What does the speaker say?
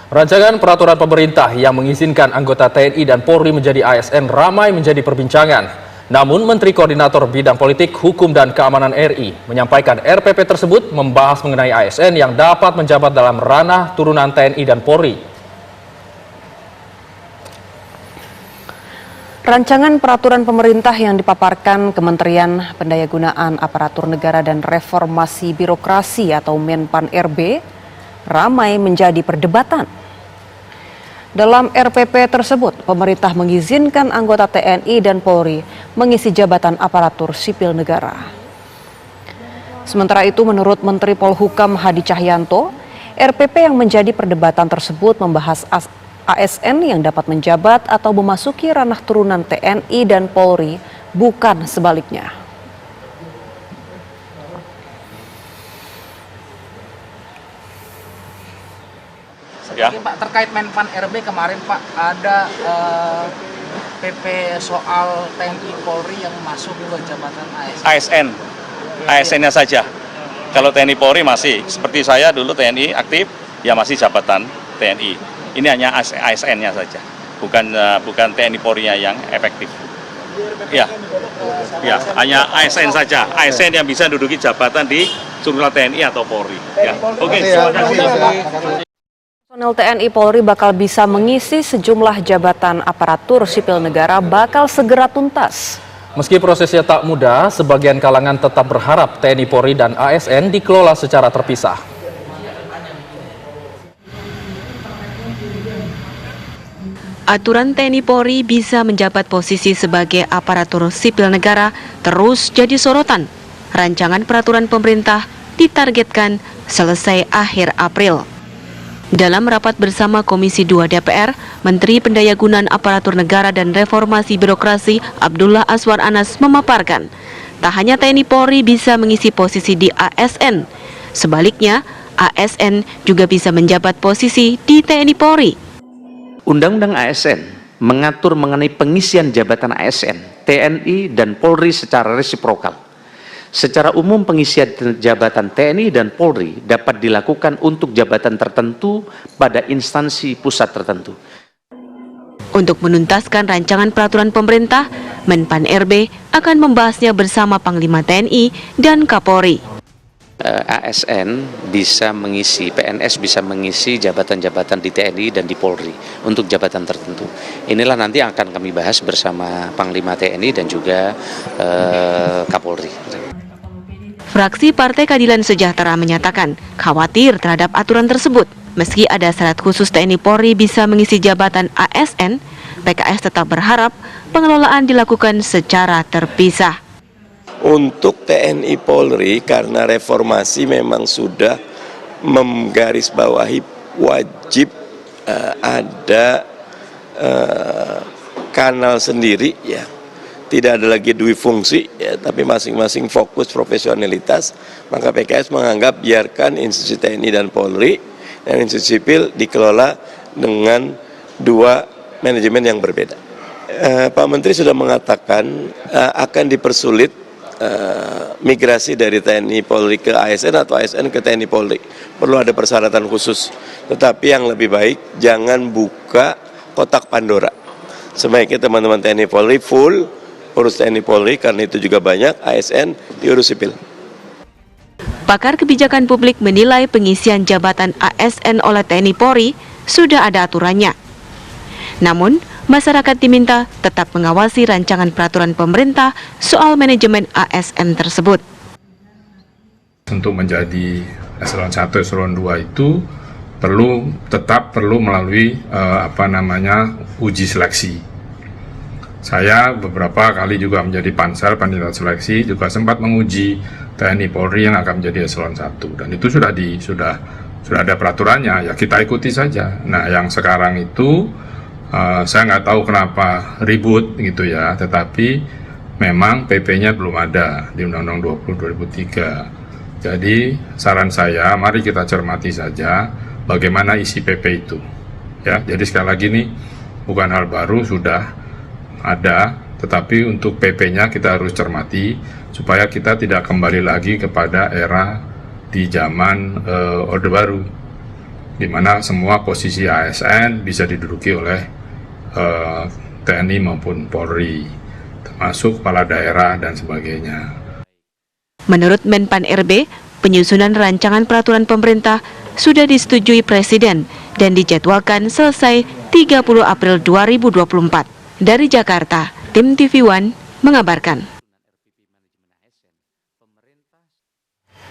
Rancangan peraturan pemerintah yang mengizinkan anggota TNI dan Polri menjadi ASN ramai menjadi perbincangan. Namun Menteri Koordinator Bidang Politik, Hukum dan Keamanan RI menyampaikan RPP tersebut membahas mengenai ASN yang dapat menjabat dalam ranah turunan TNI dan Polri. Rancangan peraturan pemerintah yang dipaparkan Kementerian Pendayagunaan Aparatur Negara dan Reformasi Birokrasi atau Menpan RB ramai menjadi perdebatan. Dalam RPP tersebut, pemerintah mengizinkan anggota TNI dan Polri mengisi jabatan aparatur sipil negara. Sementara itu, menurut Menteri Polhukam Hadi Cahyanto, RPP yang menjadi perdebatan tersebut membahas ASN yang dapat menjabat atau memasuki ranah turunan TNI dan Polri, bukan sebaliknya. Ya. Pak, terkait Menpan RB kemarin Pak, ada PP soal TNI Polri yang masuk ke jabatan ASN. ASN-nya saja. Kalau TNI Polri masih, seperti saya dulu TNI aktif, ya masih jabatan TNI. Ini hanya ASN-nya saja, bukan TNI Polri-nya yang efektif. Ya, hanya ASN saja. ASN yang bisa menduduki jabatan di turunan TNI atau Polri. Ya. Oke, terima kasih. Personel TNI Polri bakal bisa mengisi sejumlah jabatan aparatur sipil negara bakal segera tuntas. Meski prosesnya tak mudah, sebagian kalangan tetap berharap TNI Polri dan ASN dikelola secara terpisah. Aturan TNI Polri bisa menjabat posisi sebagai aparatur sipil negara terus jadi sorotan. Rancangan peraturan pemerintah ditargetkan selesai akhir April. Dalam rapat bersama Komisi 2 DPR, Menteri Pendayagunaan Aparatur Negara dan Reformasi Birokrasi Abdullah Azwar Anas memaparkan, tak hanya TNI Polri bisa mengisi posisi di ASN, sebaliknya ASN juga bisa menjabat posisi di TNI Polri. Undang-Undang ASN mengatur mengenai pengisian jabatan ASN, TNI, dan Polri secara resiprokal. Secara umum pengisian jabatan TNI dan Polri dapat dilakukan untuk jabatan tertentu pada instansi pusat tertentu. Untuk menuntaskan rancangan peraturan pemerintah, Menpan RB akan membahasnya bersama Panglima TNI dan Kapolri. ASN bisa mengisi, PNS bisa mengisi jabatan-jabatan di TNI dan di Polri untuk jabatan tertentu. Inilah nanti akan kami bahas bersama Panglima TNI dan juga Kapolri. Fraksi Partai Keadilan Sejahtera menyatakan khawatir terhadap aturan tersebut. Meski ada syarat khusus TNI Polri bisa mengisi jabatan ASN, PKS tetap berharap pengelolaan dilakukan secara terpisah. Untuk TNI Polri, karena reformasi memang sudah menggarisbawahi wajib ada kanal sendiri, ya, tidak ada lagi dui fungsi, ya, tapi masing-masing fokus profesionalitas. Maka PKS menganggap biarkan institusi TNI dan Polri dan institusi sipil dikelola dengan dua manajemen yang berbeda. Pak Menteri sudah mengatakan akan dipersulit migrasi dari TNI Polri ke ASN atau ASN ke TNI Polri. Perlu ada persyaratan khusus. Tetapi yang lebih baik jangan buka kotak Pandora. Sebaiknya teman-teman TNI Polri full urus TNI Polri, karena itu juga banyak ASN diurus sipil. Pakar kebijakan publik menilai pengisian jabatan ASN oleh TNI Polri sudah ada aturannya. Namun, masyarakat diminta tetap mengawasi rancangan peraturan pemerintah soal manajemen ASN tersebut. Untuk menjadi eselon 1, eselon 2 itu tetap perlu melalui uji seleksi. Saya beberapa kali juga menjadi pansel panitia seleksi, juga sempat menguji TNI Polri yang akan menjadi eselon 1, dan itu sudah ada peraturannya, ya kita ikuti saja. Nah, yang sekarang itu saya nggak tahu kenapa ribut gitu ya, tetapi memang PP-nya belum ada di Undang-Undang 20/2003. Jadi saran saya, mari kita cermati saja bagaimana isi PP itu. Ya, jadi sekali lagi nih, bukan hal baru, sudah ada, tetapi untuk PP-nya kita harus cermati supaya kita tidak kembali lagi kepada era di zaman Orde Baru. di mana semua posisi ASN bisa diduduki oleh TNI maupun Polri, termasuk kepala daerah dan sebagainya. Menurut Menpan RB, penyusunan rancangan peraturan pemerintah sudah disetujui Presiden dan dijadwalkan selesai 30 April 2024. Dari Jakarta, tim TV One mengabarkan.